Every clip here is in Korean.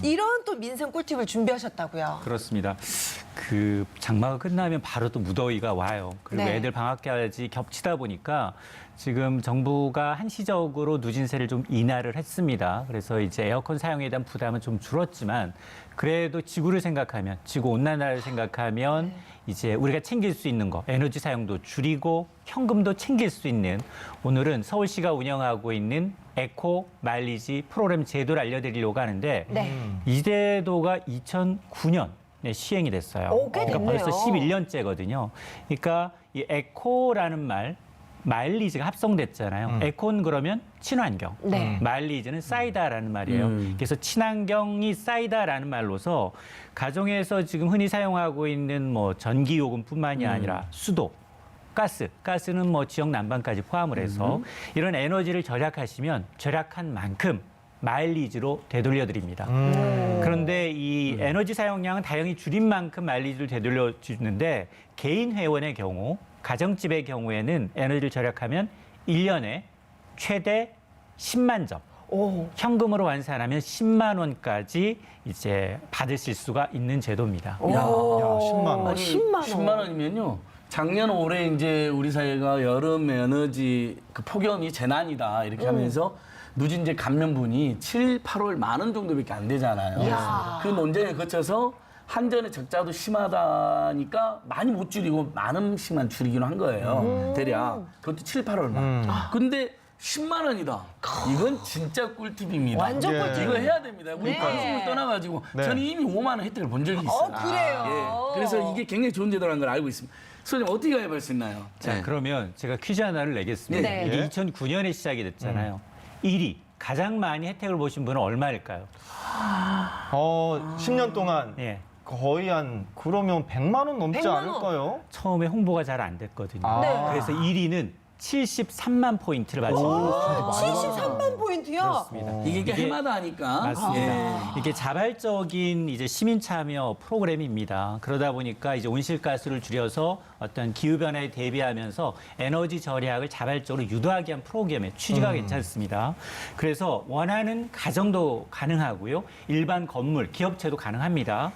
이런 또 민생 꿀팁을 준비하셨다고요. 그렇습니다. 그 장마가 끝나면 바로 또 무더위가 와요. 그리고 네. 애들 방학까지 겹치다 보니까 지금 정부가 한시적으로 누진세를 좀 인하를 했습니다. 그래서 이제 에어컨 사용에 대한 부담은 좀 줄었지만 그래도 지구를 생각하면, 지구 온난화를 생각하면 이제 우리가 챙길 수 있는 거, 에너지 사용도 줄이고 현금도 챙길 수 있는, 오늘은 서울시가 운영하고 있는 에코 마일리지 프로그램 제도를 알려드리려고 하는데 네. 이 제도가 2009년에 시행이 됐어요. 오, 꽤 그러니까 됐네요. 벌써 11년째거든요. 그러니까 이 에코라는 마일리지가 합성됐잖아요. 에코는 그러면 친환경, 네. 마일리지는 쌓이다라는 말이에요. 그래서 친환경이 쌓이다라는 말로서 가정에서 지금 흔히 사용하고 있는 뭐 전기요금뿐만이 아니라 수도, 가스는 뭐 지역 난방까지 포함을 해서 이런 에너지를 절약하시면 절약한 만큼 마일리지로 되돌려 드립니다. 그런데 이 에너지 사용량은 다행히 줄인 만큼 마일리지를 되돌려 주는데 개인 회원의 경우, 가정집의 경우에는 에너지를 절약하면 1년에 최대 10만 점. 오. 현금으로 환산하면 10만 원까지 이제 받으실 수가 있는 제도입니다. 오. 야, 10만 원. 아니, 10만 원. 10만 원이면요. 작년 올해 이제 우리 사회가 여름 에너지 그 폭염이 재난이다 이렇게 하면서 누진제 감면분이 7, 8월 10,000원 정도밖에 안 되잖아요. 이야. 그 논쟁을 거쳐서 한전의 적자도 심하다니까 많이 못 줄이고 만 원씩만 줄이기로 한 거예요. 대략. 그것도 7, 8월만. 근데 10만 원이다. 이건 진짜 꿀팁입니다. 완전 예. 꿀팁. 이거 해야 됩니다. 우리 네. 방송을 떠나가지고 네. 저는 이미 5만 원 혜택을 본 적이 있어요. 그래요? 예. 그래서 이게 굉장히 좋은 제도라는 걸 알고 있습니다. 소장님 어떻게 해볼 수 있나요? 자, 네. 그러면 제가 퀴즈 하나를 내겠습니다. 네. 이게 예. 2009년에 시작이 됐잖아요. 1위, 가장 많이 혜택을 보신 분은 얼마일까요? 10년 동안 예. 거의 한 그러면 100만 원 넘지 100만 원. 않을까요? 처음에 홍보가 잘 안 됐거든요. 아. 네. 그래서 1위는 73만 포인트를 받으셨습니다. 73만 포인트요? 그렇습니다. 이게 해마다 하니까. 맞습니다. 예. 이게 자발적인 이제 시민 참여 프로그램입니다. 그러다 보니까 이제 온실가스를 줄여서 어떤 기후 변화에 대비하면서 에너지 절약을 자발적으로 유도하게 한 프로그램의 취지가 괜찮습니다. 그래서 원하는 가정도 가능하고요, 일반 건물, 기업체도 가능합니다.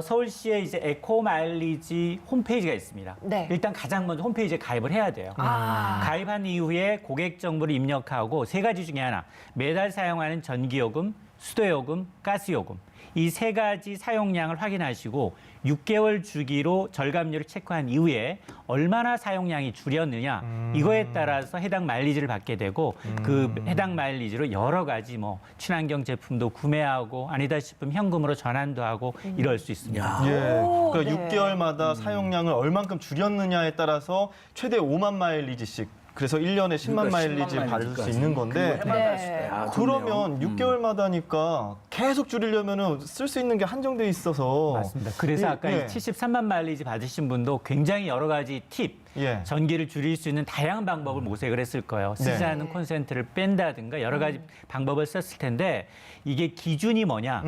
서울시에 이제 에코 마일리지 홈페이지가 있습니다. 네. 일단 가장 먼저 홈페이지에 가입을 해야 돼요. 가입한 이후에 고객 정보를 입력하고 세 가지 중에 하나, 매달 사용하는 전기요금, 수도요금, 가스요금, 이 세 가지 사용량을 확인하시고 6개월 주기로 절감률을 체크한 이후에 얼마나 사용량이 줄였느냐, 이거에 따라서 해당 마일리지를 받게 되고 그 해당 마일리지로 여러 가지 뭐 친환경 제품도 구매하고 아니다 싶으면 현금으로 전환도 하고 이럴 수 있습니다. 야. 예. 오, 그러니까 네. 6개월마다 사용량을 얼만큼 줄였느냐에 따라서 최대 5만 마일리지씩. 그래서 1년에 10만 마일리지 받을 수 있는 건데 그거 해마다 할 수 있어요. 아, 좋네요. 그러면 6개월마다니까 계속 줄이려면 쓸 수 있는 게 한정돼 있어서 맞습니다. 그래서 아까 예. 73만 마일리지 받으신 분도 굉장히 여러 가지 팁, 예. 전기를 줄일 수 있는 다양한 방법을 모색을 했을 거예요. 쓰지 네. 않는 콘센트를 뺀다든가 여러 가지 방법을 썼을 텐데 이게 기준이 뭐냐?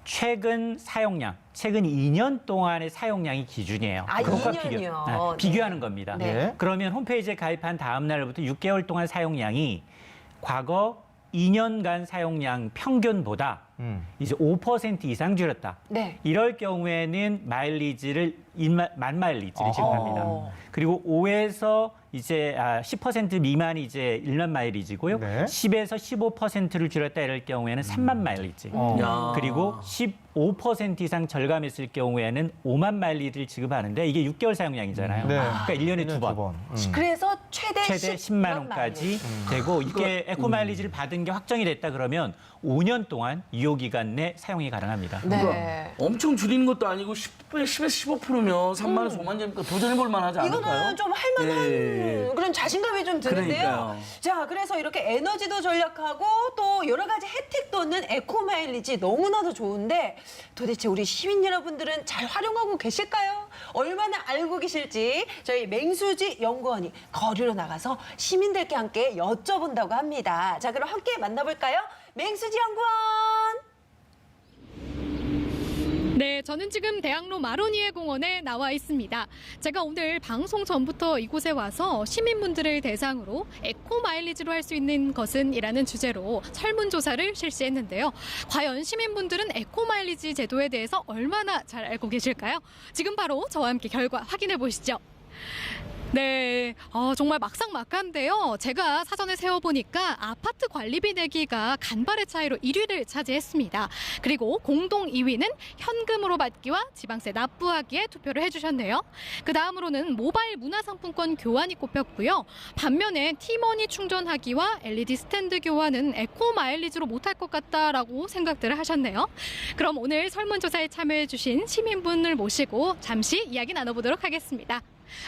최근 사용량, 최근 2년 동안의 사용량이 기준이에요. 아, 그것과 2년이요? 네. 비교하는 겁니다. 네. 그러면 홈페이지에 가입한 다음 날부터 6개월 동안 사용량이 과거 2년간 사용량 평균보다 이제 5% 이상 줄였다. 네. 이럴 경우에는 마일리지를 1만 마일리지를 지급합니다. 그리고 5에서 이제 10% 미만이 이제 1만 마일리지고요. 네. 10에서 15%를 줄였다 이럴 경우에는 3만 마일리지. 야. 그리고 15% 이상 절감했을 경우에는 5만 마일리지를 지급하는데 이게 6개월 사용량이잖아요. 네. 그러니까 1년에 두 번. 그래서 최대 10만 원까지 되고 이게 에코 마일리지를 받은 게 확정이 됐다 그러면 5년 동안 유효 기간 내 사용이 가능합니다. 네. 엄청 줄이는 것도 아니고 10에서 15%면 3만 원에서 5만 원이니까 도전해볼 만하지 않을까요? 이거는 좀 할만한 예. 그런 자신감이 좀 드는데요. 그러니까요. 자, 그래서 이렇게 에너지도 절약하고 또 여러 가지 혜택도 얻는 에코 마일리지 너무나도 좋은데 도대체 우리 시민 여러분들은 잘 활용하고 계실까요? 얼마나 알고 계실지 저희 맹수지 연구원이 거리로 나가서 시민들께 함께 여쭤본다고 합니다. 자, 그럼 함께 만나볼까요? 맹수지 연구원! 네, 저는 지금 대학로 마로니에 공원에 나와 있습니다. 제가 오늘 방송 전부터 이곳에 와서 시민분들을 대상으로 에코 마일리지로 할 수 있는 것은 이라는 주제로 설문조사를 실시했는데요. 과연 시민분들은 에코 마일리지 제도에 대해서 얼마나 잘 알고 계실까요? 지금 바로 저와 함께 결과 확인해 보시죠. 네, 정말 막상막하인데요. 제가 사전에 세어보니까 아파트 관리비 내기가 간발의 차이로 1위를 차지했습니다. 그리고 공동 2위는 현금으로 받기와 지방세 납부하기에 투표를 해주셨네요. 그 다음으로는 모바일 문화상품권 교환이 꼽혔고요. 반면에 티머니 충전하기와 LED 스탠드 교환은 에코 마일리지로 못할 것 같다라고 생각들을 하셨네요. 그럼 오늘 설문조사에 참여해주신 시민분을 모시고 잠시 이야기 나눠보도록 하겠습니다.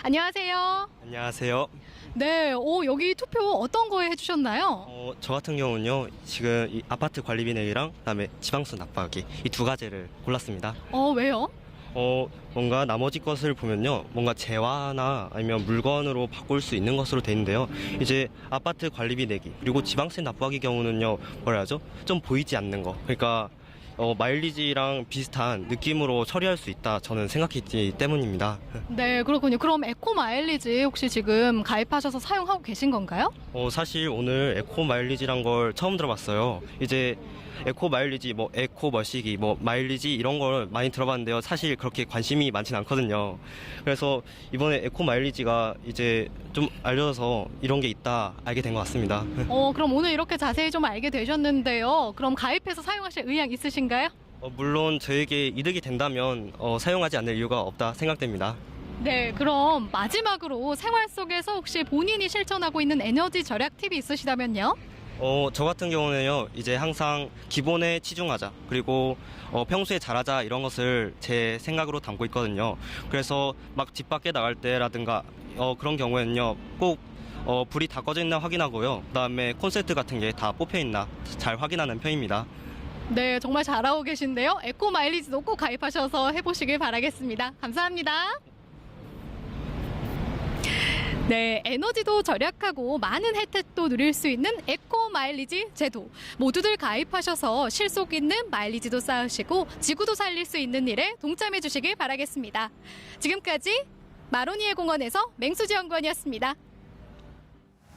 안녕하세요. 안녕하세요. 네, 여기 투표 어떤 거에 해주셨나요? 저 같은 경우는요, 지금 이 아파트 관리비 내기랑 그다음에 지방세 납부하기 이 두 가지를 골랐습니다. 왜요? 뭔가 나머지 것을 보면요, 뭔가 재화나 아니면 물건으로 바꿀 수 있는 것으로 돼 있는데요. 이제 아파트 관리비 내기 그리고 지방세 납부하기 경우는요, 뭐라 하죠? 좀 보이지 않는 거. 그러니까 마일리지랑 비슷한 느낌으로 처리할 수 있다 저는 생각했기 때문입니다. 네, 그렇군요. 그럼 에코 마일리지 혹시 지금 가입하셔서 사용하고 계신 건가요? 사실 오늘 에코 마일리지란 걸 처음 들어봤어요. 이제 에코 마일리지, 에코 머시기, 마일리지 이런 걸 많이 들어봤는데요. 사실 그렇게 관심이 많진 않거든요. 그래서 이번에 에코 마일리지가 이제 좀 알려져서 이런 게 있다 알게 된 것 같습니다. 그럼 오늘 이렇게 자세히 좀 알게 되셨는데요. 그럼 가입해서 사용하실 의향 있으신가요? 물론 저에게 이득이 된다면 사용하지 않을 이유가 없다 생각됩니다. 네, 그럼 마지막으로 생활 속에서 혹시 본인이 실천하고 있는 에너지 절약 팁이 있으시다면요? 저 같은 경우는요, 이제 항상 기본에 치중하자, 그리고 평소에 잘하자 이런 것을 제 생각으로 담고 있거든요. 그래서 막 집 밖에 나갈 때라든가 그런 경우에는요, 꼭 불이 다 꺼져 있나 확인하고요. 그다음에 콘센트 같은 게 다 뽑혀 있나 잘 확인하는 편입니다. 네, 정말 잘하고 계신데요. 에코 마일리지도 꼭 가입하셔서 해보시길 바라겠습니다. 감사합니다. 네, 에너지도 절약하고 많은 혜택도 누릴 수 있는 에코 마일리지 제도. 모두들 가입하셔서 실속 있는 마일리지도 쌓으시고 지구도 살릴 수 있는 일에 동참해 주시길 바라겠습니다. 지금까지 마로니에 공원에서 맹수지 연구원이었습니다.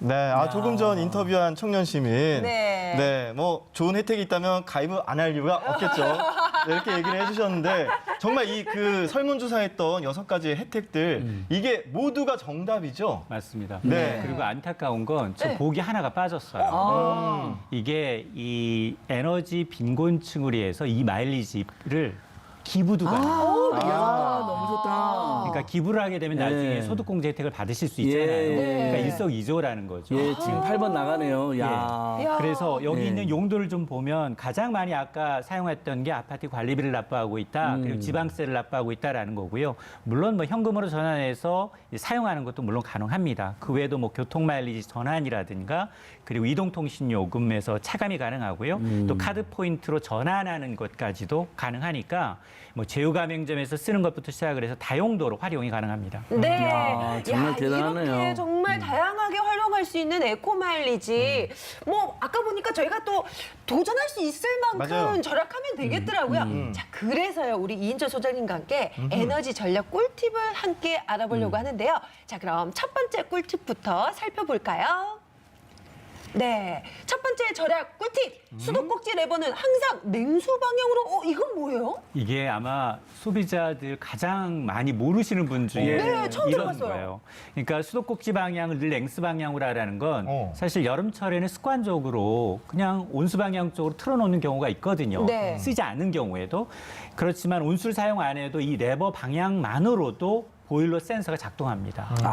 네, 조금 전 인터뷰한 청년 시민. 네. 뭐 좋은 혜택이 있다면 가입을 안 할 이유가 없겠죠. 네, 이렇게 얘기를 해주셨는데 정말 이 그 설문조사했던 6가지의 혜택들 이게 모두가 정답이죠. 맞습니다. 네. 그리고 안타까운 건 저 네. 보기 하나가 빠졌어요. 이게 이 에너지 빈곤층을 위해서 이 마일리지를 기부도 가능해요. 너무 좋다. 그러니까 기부를 하게 되면 나중에 예. 소득공제 혜택을 받으실 수 있잖아요. 예. 그러니까 일석이조라는 거죠. 예, 지금 8번 나가네요. 야. 야. 그래서 여기 예. 있는 용도를 좀 보면 가장 많이 아까 사용했던 게 아파트 관리비를 납부하고 있다. 그리고 지방세를 납부하고 있다라는 거고요. 물론 뭐 현금으로 전환해서 사용하는 것도 물론 가능합니다. 그 외에도 뭐 교통 마일리지 전환이라든가 그리고 이동통신 요금에서 차감이 가능하고요. 또 카드 포인트로 전환하는 것까지도 가능하니까 뭐 제휴가맹점에서 쓰는 것부터 시작을 해서 다용도로 활용이 가능합니다. 네. 야, 정말 대단하네요. 이렇게 정말 다양하게 활용할 수 있는 에코 마일리지. 뭐 아까 보니까 저희가 또 도전할 수 있을 만큼 맞아요. 절약하면 되겠더라고요. 자, 그래서요. 우리 이인철 소장님과 함께 에너지 전략 꿀팁을 함께 알아보려고 하는데요. 자, 그럼 첫 번째 꿀팁부터 살펴볼까요? 네, 첫 번째 절약 꿀팁. 수도꼭지 레버는 항상 냉수 방향으로. 이건 뭐예요? 이게 아마 소비자들 가장 많이 모르시는 분 중에 네, 처음 이런 들어봤어요. 거예요. 그러니까 수도꼭지 방향을 늘 냉수 방향으로 하라는 건 사실 여름철에는 습관적으로 그냥 온수 방향 쪽으로 틀어놓는 경우가 있거든요. 네. 쓰지 않는 경우에도. 그렇지만 온수를 사용 안 해도 이 레버 방향만으로도 보일러 센서가 작동합니다. 이걸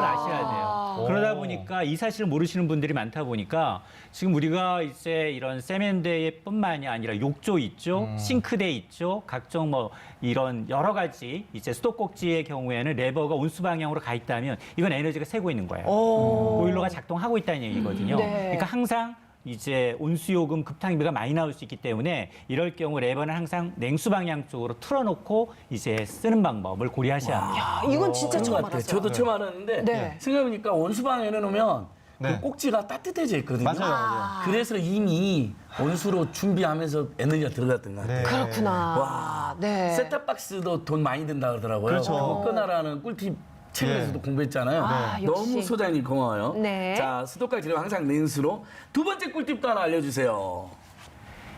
아셔야 돼요. 그러다 보니까 이 사실을 모르시는 분들이 많다 보니까 지금 우리가 이제 이런 세면대뿐만이 아니라 욕조 있죠, 싱크대 있죠, 각종 뭐 이런 여러 가지 이제 수도꼭지의 경우에는 레버가 온수 방향으로 가 있다면 이건 에너지가 새고 있는 거예요. 보일러가 작동하고 있다는 얘기거든요. 네. 그러니까 항상 이제 온수요금 급탕비가 많이 나올 수 있기 때문에 이럴 경우 레버는 항상 냉수 방향 쪽으로 틀어놓고 이제 쓰는 방법을 고려하셔야 합니다. 이건 진짜 그런 처음 것 같아요. 알았어요. 저도 처음 알았는데 네. 생각해보니까 온수방에 넣으면 네. 그 꼭지가 따뜻해져 있거든요. 맞아요. 그래서 이미 온수로 준비하면서 에너지가 들어갔던 것 같아요. 네. 그렇구나. 와, 네. 셋탑박스도 돈 많이 든다 그러더라고요. 그렇죠. 그거 끊어라는 꿀팁 책에서도 공부했잖아요. 아, 역시. 너무 소장님 고마워요. 네. 자, 수도가 지금 항상 냉수로. 두 번째 꿀팁도 하나 알려주세요.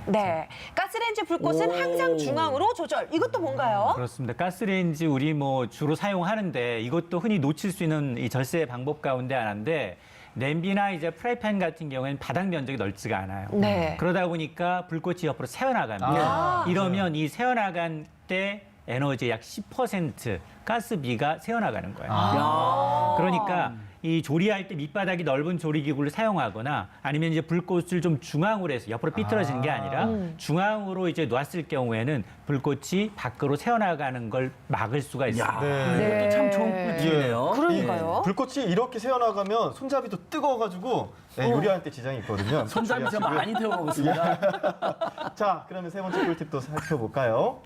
네. 가스레인지 불꽃은 오. 항상 중앙으로 조절. 이것도 뭔가요? 그렇습니다. 가스레인지 우리 뭐 주로 사용하는데 이것도 흔히 놓칠 수 있는 이 절세 방법 가운데 하나인데 냄비나 이제 프라이팬 같은 경우에는 바닥 면적이 넓지가 않아요. 네. 그러다 보니까 불꽃이 옆으로 새어나갑니다. 아. 이러면 이 새어나간 때 에너지의 약 10% 가스비가 새어나가는 거예요. 야. 그러니까 이 조리할 때 밑바닥이 넓은 조리기구를 사용하거나 아니면 이제 불꽃을 좀 중앙으로 해서 옆으로 삐뚤어지는 게 아니라 중앙으로 이제 놨을 경우에는 불꽃이 밖으로 새어나가는 걸 막을 수가 있습니다. 야, 네. 이것도 참 좋은 꿀팁이네요. 그러니까요. 이 불꽃이 이렇게 새어나가면 손잡이도 뜨거워가지고 네, 요리할 때 지장이 있거든요. 손잡이 저 많이 태워먹었습니다. 자, 그러면 세 번째 꿀팁도 살펴볼까요?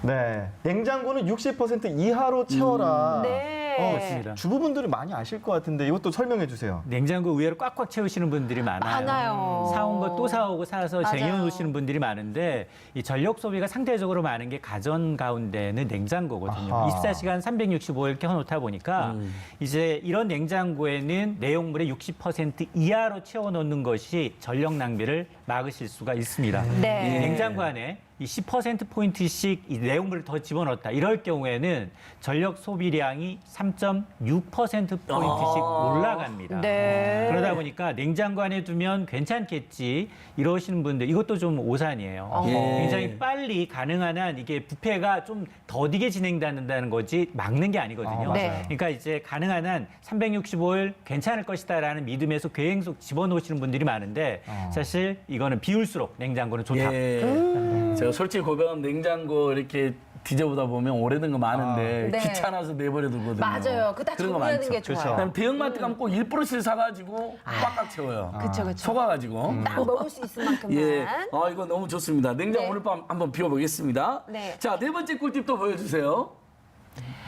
네, 냉장고는 60% 이하로 채워라. 네. 그렇습니다. 주부분들이 많이 아실 것 같은데 이것도 설명해 주세요. 냉장고 의외로 꽉꽉 채우시는 분들이 많아요. 많아요. 사온 거 또 사오고 사서 맞아요. 쟁여놓으시는 분들이 많은데 이 전력 소비가 상대적으로 많은 게 가전 가운데는 냉장고거든요. 아하. 24시간 365일 켜놓다 보니까 이제 이런 냉장고에는 내용물의 60% 이하로 채워놓는 것이 전력 낭비를 막으실 수가 있습니다. 네. 이 냉장고 안에 이 10%포인트씩 이 내용물을 더 집어넣었다. 이럴 경우에는 전력 소비량이 3.6%포인트씩 올라갑니다. 네. 그러다 보니까 냉장고 안에 두면 괜찮겠지 이러시는 분들 이것도 좀 오산이에요. 예. 굉장히 빨리 가능한 한 이게 부패가 좀 더디게 진행된다는 거지 막는 게 아니거든요. 네. 그러니까 이제 가능한 한 365일 괜찮을 것이다라는 믿음에서 계속 집어넣으시는 분들이 많은데 사실 이거는 비울수록 냉장고는 좋다. 예. 제가 솔직히 고백하면 냉장고 이렇게 뒤져보다 보면 오래된 거 많은데 네. 귀찮아서 내버려 두거든요. 맞아요. 그거 다 그런 거 정리하는 많죠. 게 좋아요. 그다음에 대형마트 가면 꼭 1%씩 사가지고 꽉꽉 채워요. 그쵸, 그쵸. 속아가지고. 딱 먹을 수 있을 만큼만. 예. 아, 이거 너무 좋습니다. 냉장 네. 오늘 밤 한번 비워보겠습니다. 네. 자, 네 번째 꿀팁도 보여주세요.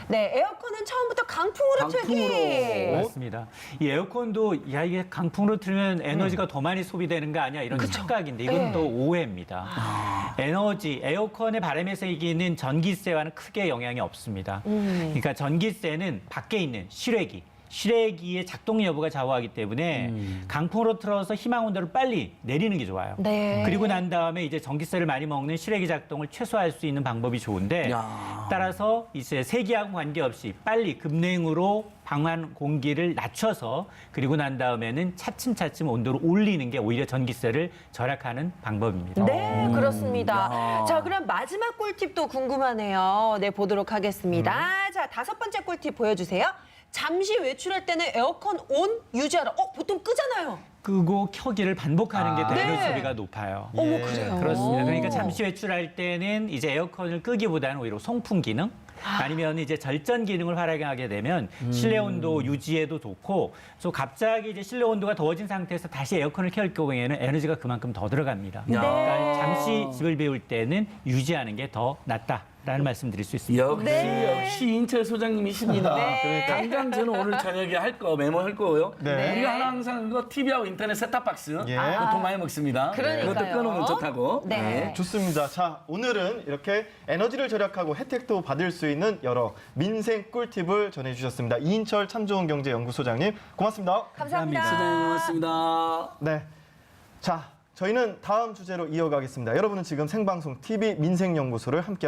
네, 에어컨은 처음부터 강풍으로 틀기. 강풍으로. 맞습니다. 이 에어컨도 야 이게 강풍으로 틀면 에너지가 더 많이 소비되는 거 아니야 이런 착각인데 이건 네. 또 오해입니다. 에너지 에어컨의 바람에서 이기는 전기세와는 크게 영향이 없습니다. 그러니까 전기세는 밖에 있는 실외기의 작동 여부가 좌우하기 때문에 강풍으로 틀어서 희망 온도를 빨리 내리는 게 좋아요. 네. 그리고 난 다음에 이제 전기세를 많이 먹는 실외기 작동을 최소화할 수 있는 방법이 좋은데 야. 따라서 이제 세기하고 관계없이 빨리 급냉으로 방한 공기를 낮춰서 그리고 난 다음에는 차츰차츰 온도를 올리는 게 오히려 전기세를 절약하는 방법입니다. 네, 그렇습니다. 야. 자, 그럼 마지막 꿀팁도 궁금하네요. 네, 보도록 하겠습니다. 자, 다섯 번째 꿀팁 보여주세요. 잠시 외출할 때는 에어컨 온 유지하라. 보통 끄잖아요. 끄고 켜기를 반복하는 게 더 네. 에너지 소비가 높아요. 어머, 그래요? 그렇습니다. 그러니까 잠시 외출할 때는 이제 에어컨을 끄기보다는 오히려 송풍 기능 아니면 이제 절전 기능을 활용하게 되면 실내 온도 유지에도 좋고 또 갑자기 이제 실내 온도가 더워진 상태에서 다시 에어컨을 켤 경우에는 에너지가 그만큼 더 들어갑니다. 야. 그러니까 잠시 집을 비울 때는 유지하는 게 더 낫다라는 말씀드릴 수 있습니다. 역시 인철 소장님이십니다. 네. 당장 저는 오늘 저녁에 할 거 메모할 거고요. 네. 우리가 항상 그거 TV하고 인터넷 셋탑박스 예. 보통 많이 먹습니다. 그러니까요. 그것도 끊으면 좋다고. 네. 좋습니다. 자, 오늘은 이렇게 에너지를 절약하고 혜택도 받을 수 있는 여러 민생 꿀팁을 전해주셨습니다. 이인철 참 좋은 경제 연구소장님 고맙습니다. 감사합니다. 소장님 고맙습니다. 네. 자, 저희는 다음 주제로 이어가겠습니다. 여러분은 지금 생방송 TV 민생연구소를 함께